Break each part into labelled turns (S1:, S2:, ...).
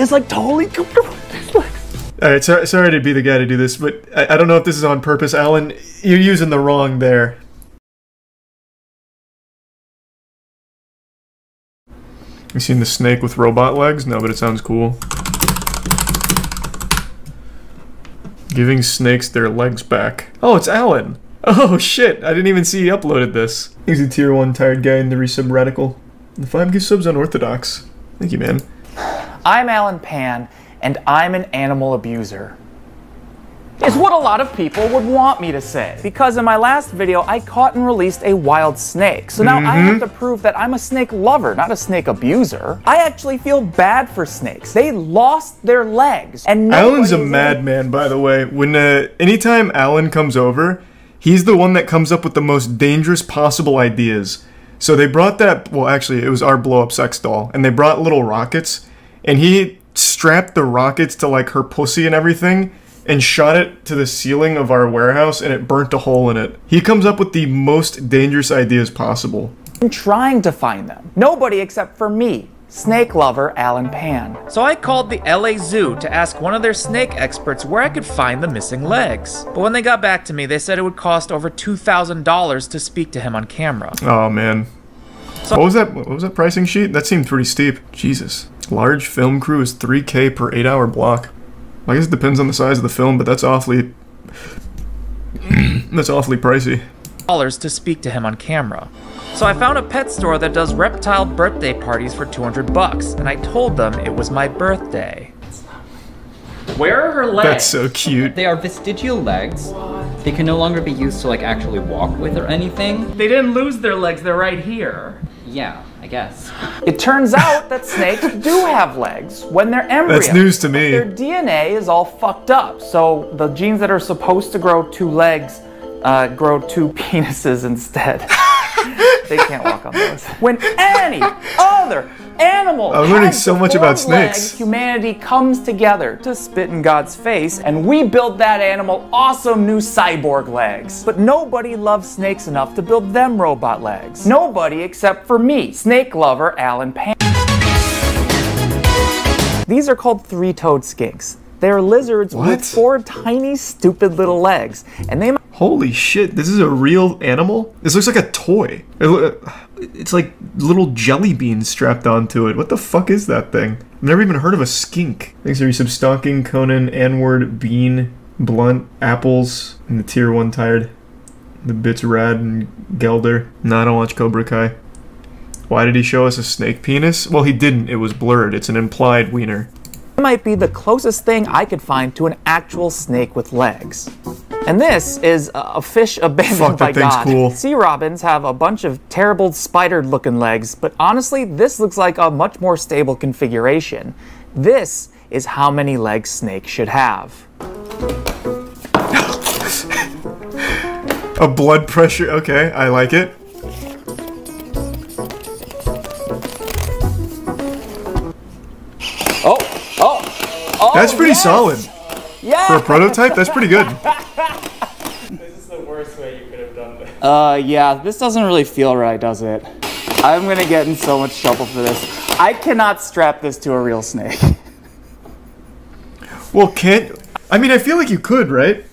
S1: is like totally comfortable with his legs.
S2: Alright, sorry to be the guy to do this, but I don't know if this is on purpose, Alan. You're using the wrong there. You seen the snake with robot legs? No, but it sounds cool. Giving snakes their legs back. Oh, it's Alan! Oh shit, I didn't even see he uploaded this. He's a tier 1 tired guy in the resub radical. The 5 gift subs unorthodox. Thank you, man.
S1: I'm Alan Pan, and I'm an animal abuser. Is what a lot of people would want me to say. Because in my last video, I caught and released a wild snake. So now I have to prove that I'm a snake lover, not a snake abuser. I actually feel bad for snakes. They lost their legs. And
S2: Alan's a madman, by the way. When anytime Alan comes over, he's the one that comes up with the most dangerous possible ideas. So they brought that, well actually it was our blow-up sex doll, and they brought little rockets, and he strapped the rockets to like her pussy and everything, and shot it to the ceiling of our warehouse, and it burnt a hole in it. He comes up with the most dangerous ideas possible.
S1: I'm trying to find them. Nobody except for me, snake lover Alan Pan.
S3: So I called the LA Zoo to ask one of their snake experts where I could find the missing legs. But when they got back to me, they said it would cost over $2,000 to speak to him on camera.
S2: Oh man. So what was that pricing sheet? That seemed pretty steep. Jesus. Large film crew is $3K per 8-hour block. I guess it depends on the size of the film, but that's awfully pricey.
S3: To speak to him on camera. So I found a pet store that does reptile birthday parties for $200, and I told them it was my birthday.
S1: Where are her legs?
S2: That's so cute.
S4: They are vestigial legs. They can no longer be used to like actually walk with or anything.
S1: They didn't lose their legs, they're right here.
S4: Yeah, I guess.
S1: It turns out that snakes do have legs when they're embryos.
S2: That's news to me.
S1: Their DNA is all fucked up, so the genes that are supposed to grow 2 legs grow 2 penises instead. They can't walk on those. When any other animal
S2: I'm learning so much about snakes.
S1: legs, humanity comes together to spit in God's face, and we build that animal awesome new cyborg legs. But nobody loves snakes enough to build them robot legs. Nobody except for me, snake lover Alan Pan. These are called 3-toed skinks. They're lizards with 4 tiny, stupid little legs, and they.
S2: Holy shit, this is a real animal? This looks like a toy. It's like little jelly beans strapped onto it. What the fuck is that thing? I've never even heard of a skink. Thanks for resub stalking, Conan, Anward, Bean, Blunt, Apples, and the tier 1 tired. The Bits Rad and Gelder. No, I don't watch Cobra Kai. Why did he show us a snake penis? Well, he didn't. It was blurred. It's an implied wiener.
S1: It might be the closest thing I could find to an actual snake with legs. And this is a fish abandoned by God.
S2: Cool.
S1: Sea robins have a bunch of terrible spider-looking legs, but honestly, this looks like a much more stable configuration. This is how many legs snakes should have.
S2: A blood pressure, okay, I like it.
S1: Oh,
S2: that's pretty solid.
S1: Yeah.
S2: For a prototype, that's pretty good.
S5: This is the worst way you could have done this.
S1: Yeah, this doesn't really feel right, does it? I'm gonna get in so much trouble for this. I cannot strap this to a real snake.
S2: Well, I mean, I feel like you could, right?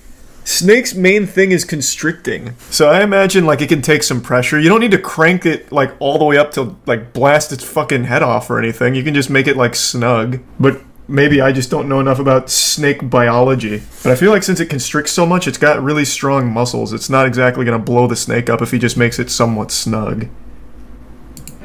S2: Snake's main thing is constricting. So I imagine, like, it can take some pressure. You don't need to crank it, like, all the way up to, like, blast its fucking head off or anything. You can just make it, like, snug. But maybe I just don't know enough about snake biology. But I feel like since it constricts so much, it's got really strong muscles. It's not exactly gonna blow the snake up if he just makes it somewhat snug.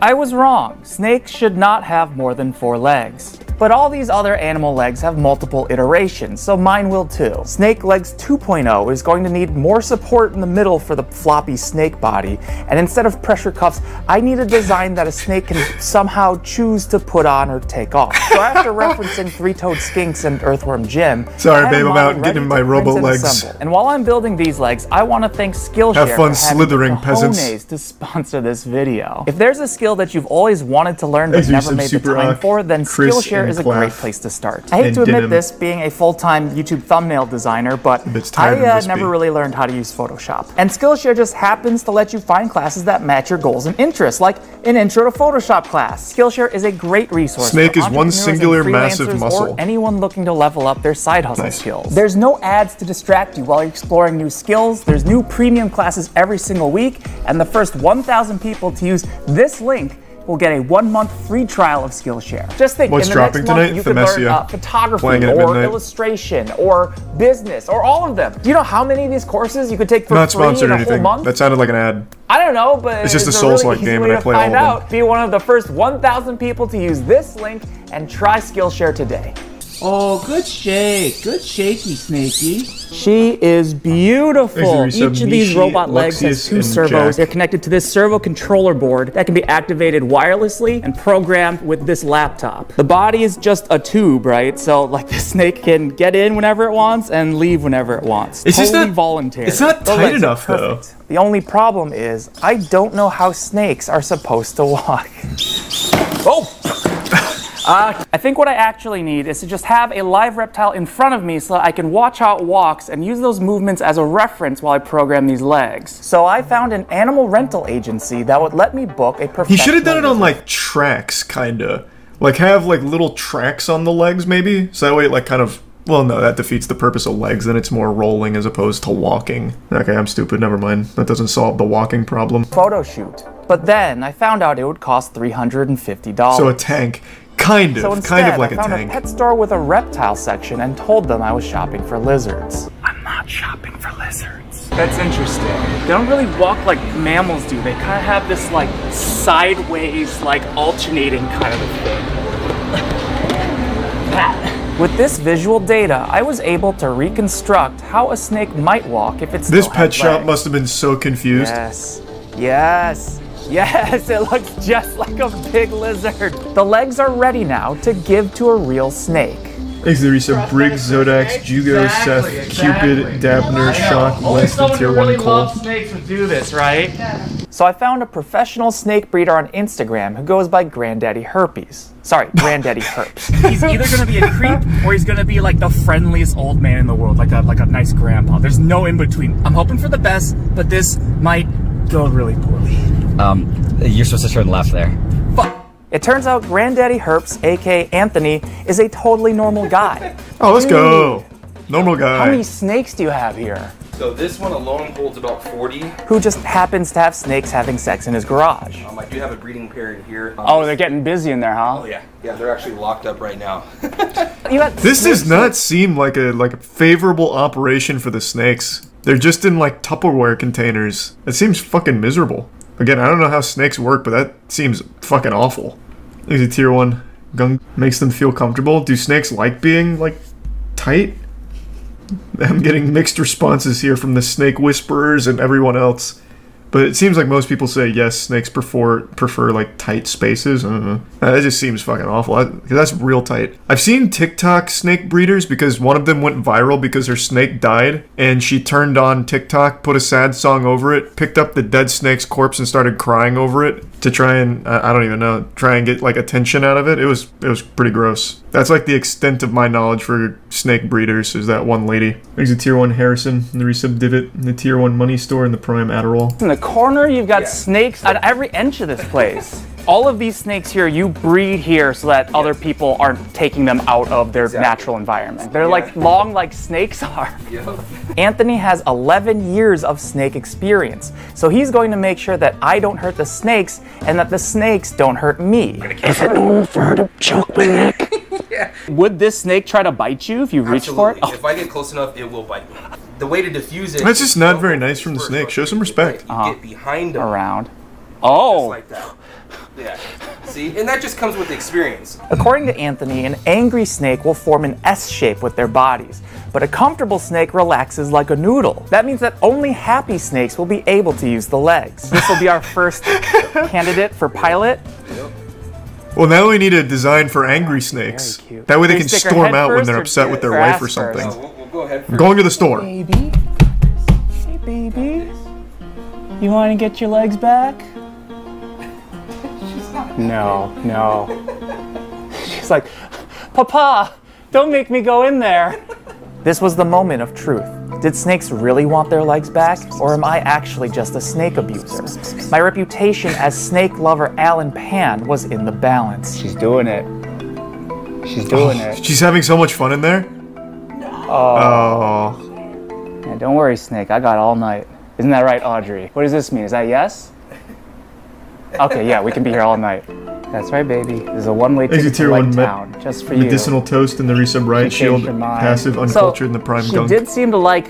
S1: I was wrong. Snakes should not have more than 4 legs. But all these other animal legs have multiple iterations, so mine will too. Snake Legs 2.0 is going to need more support in the middle for the floppy snake body, and instead of pressure cuffs, I need a design that a snake can somehow choose to put on or take off. So after referencing 3-toed skinks and Earthworm Jim,
S2: sorry babe, I'm out getting my robo legs.
S1: And while I'm building these legs, I want to thank Skillshare
S2: have fun
S1: for
S2: slithering, peasants.
S1: to sponsor this video. If there's a skill that you've always wanted to learn but never made the time for, then Skillshare is a
S2: Claff.
S1: great place to start. I hate
S2: And
S1: to admit
S2: denim.
S1: this, being a full-time YouTube thumbnail designer, but
S2: It's tired and
S1: I
S2: wispy.
S1: never really learned how to use Photoshop. And Skillshare just happens to let you find classes that match your goals and interests, like an Intro to Photoshop class. Skillshare is a great resource
S2: Snake
S1: for
S2: is one
S1: entrepreneurs and
S2: singular massive
S1: freelancers
S2: muscle.
S1: or anyone looking to level up their side hustle
S2: Nice.
S1: skills. There's no ads to distract you while you're exploring new skills. There's new premium classes every single week, and the first 1,000 people to use this link will get a 1-month free trial of Skillshare. Just think,
S2: What's
S1: in the next
S2: dropping
S1: month,
S2: tonight?
S1: you could learn
S2: Themesia.
S1: photography
S2: Playing it at
S1: or
S2: midnight.
S1: illustration or business or all of them. Do you know how many of these courses you could take for
S2: Not
S1: free
S2: sponsored
S1: in
S2: or
S1: a whole
S2: anything.
S1: month?
S2: That sounded like an ad.
S1: I don't know, but
S2: It's just a
S1: really
S2: Souls-like
S1: easy
S2: game
S1: way
S2: and I
S1: to
S2: play all
S1: find
S2: of them.
S1: out. Be one of the first 1,000 people to use this link and try Skillshare today.
S6: Oh, good shake. Good shaky, Snakey.
S1: She is beautiful.
S2: There's the
S1: Each of these
S2: Mishi,
S1: robot legs has
S2: Luxius,
S1: 2
S2: and
S1: servos.
S2: Jack.
S1: They're connected to this servo controller board that can be activated wirelessly and programmed with this laptop. The body is just a tube, right? So like the snake can get in whenever it wants and leave whenever it wants.
S2: It's just
S1: totally
S2: not-
S1: voluntary.
S2: it's not
S1: The
S2: tight
S1: legs are
S2: enough, though.
S1: perfect. The only problem is I don't know how snakes are supposed to walk. Oh! I think what I actually need is to just have a live reptile in front of me so that I can watch how it walks and use those movements as a reference while I program these legs. So I found an animal rental agency that would let me book a professional.
S2: He should have done it on
S1: lizard.
S2: like tracks, kinda. Like have like little tracks on the legs, maybe. So that way it like kind of. Well, no, that defeats the purpose of legs. Then it's more rolling as opposed to walking. Okay, I'm stupid. Never mind. That doesn't solve the walking problem.
S1: photo shoot. But then I found out it would cost $350.
S2: So a tank, kind of
S1: So instead,
S2: like
S1: I
S2: a
S1: found
S2: tank.
S1: a pet store with a reptile section and told them I was shopping for lizards. I'm not shopping for lizards. That's interesting. They don't really walk like mammals do. They kind of have this like sideways, like alternating kind of a thing. With this visual data, I was able to reconstruct how a snake might walk if it's
S2: This pet shop must have been so confused.
S1: Yes. Yes. Yes, it looks just like a big lizard. The legs are ready now to give to a real snake.
S2: Thanks to the reset. Briggs, Zodax, Jugo, Seth, Cupid, Dabner, Shock, Winston, Tier 1, Cole.
S1: snakes would do this, right? So I found a professional snake breeder on Instagram who goes by Granddaddy Herpes. Sorry, Granddaddy Herps. He's either gonna be a creep or he's gonna be like the friendliest old man in the world, like a nice grandpa. There's no in between. I'm hoping for the best, but this might go really poorly.
S4: You're supposed to turn left there.
S1: Fuck. It turns out Granddaddy Herps, aka Anthony, is a totally normal guy.
S2: Oh, let's go. Normal
S1: How many
S2: guy.
S1: snakes do you have here?
S7: So this one alone holds about 40.
S1: Who just happens to have snakes having sex in his garage?
S7: I do have a breeding pair in here.
S1: Oh, they're getting busy in there, huh?
S7: Oh yeah. Yeah, they're actually locked up right now.
S1: You got
S2: This
S1: snakes
S2: does not seem like a favorable operation for the snakes. They're just in like Tupperware containers. It seems fucking miserable. Again, I don't know how snakes work, but that seems fucking awful. Easy Tier 1. Gung makes them feel comfortable. Do snakes like being, like, tight? I'm getting mixed responses here from the snake whisperers and everyone else. But it seems like most people say yes, snakes prefer like tight spaces. I don't know. That just seems fucking awful. That's real tight. I've seen TikTok snake breeders because one of them went viral because her snake died and she turned on TikTok, put a sad song over it, picked up the dead snake's corpse and started crying over it to try and I don't even know, try and get like attention out of it. It was pretty gross. That's like the extent of my knowledge for snake breeders, is that one lady. There's a Tier 1 Harrison, the Resub Divot, the Tier 1 Money Store, and the Prime Adderall.
S1: in the corner. You've got snakes at every inch of this place. All of these snakes here, you breed here so that other people aren't taking them out of their natural environment. They're like long like snakes are. Anthony has 11 years of snake experience, so he's going to make sure that I don't hurt the snakes and that the snakes don't hurt me. Is it normal for her to choke my neck? Would this snake try to bite you if you reach for it?
S7: Absolutely. If I get close enough, it will bite me. The way to diffuse it.
S2: That's just
S7: is
S2: not
S7: don't
S2: very
S7: go
S2: nice from the
S7: first,
S2: snake.
S7: but
S2: Show some
S7: you
S2: respect.
S7: Get behind them.
S1: Around.
S7: Just
S1: Oh.
S7: like that. Yeah. See? And that just comes with experience.
S1: According to Anthony, an angry snake will form an S shape with their bodies, but a comfortable snake relaxes like a noodle. That means that only happy snakes will be able to use the legs. This will be our first candidate for pilot.
S2: Well, now we need a design for angry snakes.
S1: Very cute.
S2: That way they
S1: Do
S2: can
S1: you stick her
S2: storm
S1: head
S2: out when
S1: first
S2: they're
S1: or-
S2: upset with their
S1: or
S2: wife
S1: ass
S2: or
S1: first?
S2: something.
S7: We'll go ahead
S2: I'm going to the store.
S1: Baby? Hey, baby? You want to get your legs back? No. She's like, Papa, don't make me go in there. This was the moment of truth. Did snakes really want their legs back, or am I actually just a snake abuser? My reputation as snake lover Alan Pan was in the balance.
S6: She's doing it. She's doing it.
S2: She's having so much fun in there? Oh.
S6: Yeah, don't worry, Snake. I got all night. Isn't that right, Audrey? What does this mean? Is that yes? Okay, yeah, we can be here all night. That's right, baby. There's a one-way ticket to Lake Town, just for you.
S2: Medicinal toast in the resub right shield, passive, uncultured in the prime gunk.
S1: She did seem to like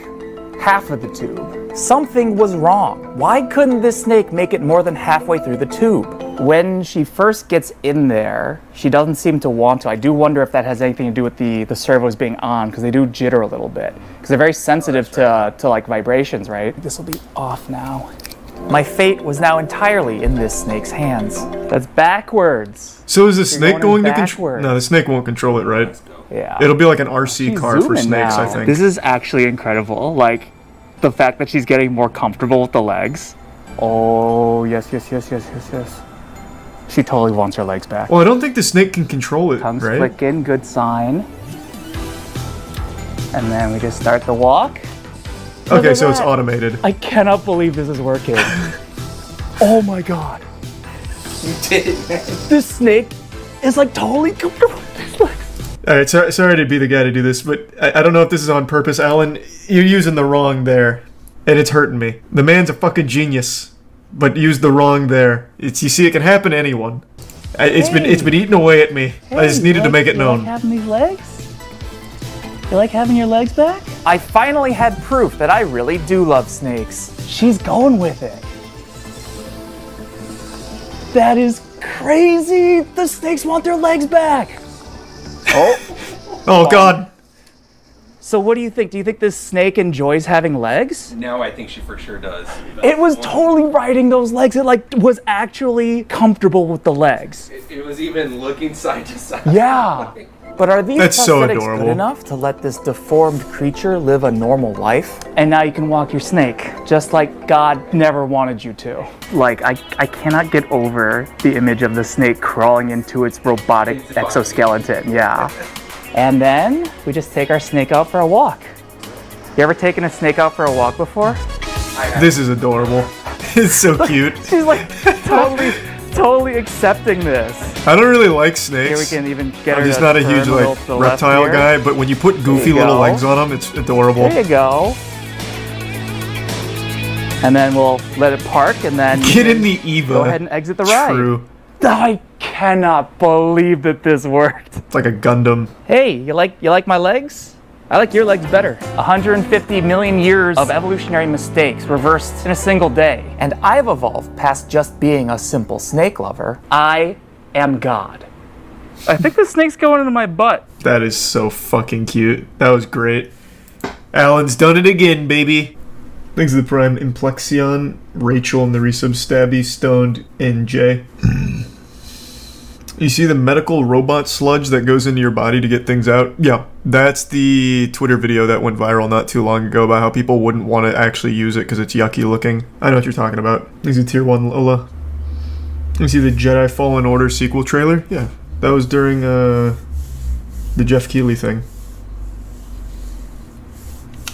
S1: half of the tube. Something was wrong. Why couldn't this snake make it more than halfway through the tube? When she first gets in there, she doesn't seem to want to. I do wonder if that has anything to do with the servos being on, because they do jitter a little bit. Because they're very sensitive to like vibrations, right? This will be off now. My fate was now entirely in this snake's hands. That's backwards.
S2: So is the snake going to control? No, the snake won't control it, right?
S1: Yeah.
S2: It'll be like an RC car for snakes, I think.
S1: This is actually incredible. Like, the fact that she's getting more comfortable with the legs. Oh, yes. She totally wants her legs back.
S2: Well, I don't think the snake can control it,
S1: Tongue's
S2: right?
S1: flicking, good sign. And then we just start the walk.
S2: Okay, so it's automated.
S1: I cannot believe this is working. Oh my god.
S7: You did it, man.
S1: This snake is like totally comfortable with his legs.
S2: Alright, sorry to be the guy to do this, but I don't know if this is on purpose. Alan, you're using the wrong there. And it's hurting me. The man's a fucking genius, but used the wrong there. You see, it can happen to anyone. It's been eating away at me. I just needed to make it known.
S1: You like having these legs? You like having your legs back? I finally had proof that I really do love snakes. She's going with it. That is crazy. The snakes want their legs back.
S2: Oh god.
S1: So what do you think? Do you think this snake enjoys having legs?
S7: Now I think she for sure does.
S1: It was totally riding those legs. It like was actually comfortable with the legs.
S7: It was even looking side to side.
S1: Yeah. But are these
S2: That's so
S1: prosthetics
S2: adorable.
S1: good enough to let this deformed creature live a normal life? And now you can walk your snake, just like God never wanted you to. Like, I cannot get over the image of the snake crawling into its robotic exoskeleton, yeah. And then we just take our snake out for a walk. You ever taken a snake out for a walk before?
S2: This is adorable. It's so cute.
S1: She's like totally accepting this.
S2: I don't really like snakes.
S1: Here we can even get her
S2: I'm just
S1: to
S2: not a
S1: turn
S2: huge
S1: little
S2: like
S1: to the left
S2: reptile
S1: here.
S2: guy, but when you put goofy
S1: you
S2: little
S1: go.
S2: legs on them, it's adorable.
S1: There you go. And then we'll let it park, and then
S2: Get in the Eva.
S1: go ahead and exit the ride.
S2: True.
S1: I cannot believe that this worked.
S2: It's like a Gundam.
S1: Hey, you like my legs? I like your legs better. 150 million years of evolutionary mistakes reversed in a single day. And I've evolved past just being a simple snake lover. I am God. I think the snake's going into my butt.
S2: That is so fucking cute. That was great. Alan's done it again, baby. Thanks to the Prime Implexion, Rachel, and the resub Stabby, Stoned, and Jay. You see the medical robot sludge that goes into your body to get things out? Yeah, that's the Twitter video that went viral not too long ago about how people wouldn't want to actually use it because it's yucky looking. I know what you're talking about. Thanks to Tier 1 Lola. You see the Jedi Fallen Order sequel trailer? Yeah, that was during the Jeff Keighley thing.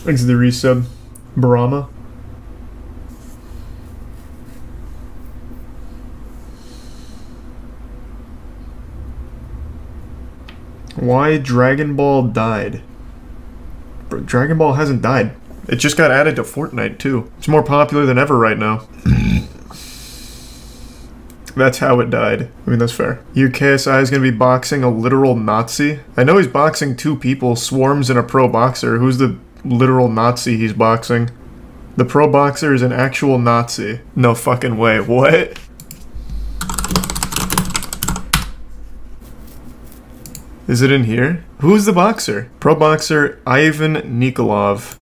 S2: Thanks to the resub Brahma. Why Dragon Ball died? Bro, Dragon Ball hasn't died. It just got added to Fortnite too. It's more popular than ever right now. That's how it died. I mean, that's fair. UKSI is going to be boxing a literal Nazi. I know he's boxing two people, Swarms and a pro boxer. Who's the literal Nazi he's boxing? The pro boxer is an actual Nazi. No fucking way. What? Is it in here? Who's the boxer? Pro boxer Ivan Nikolov.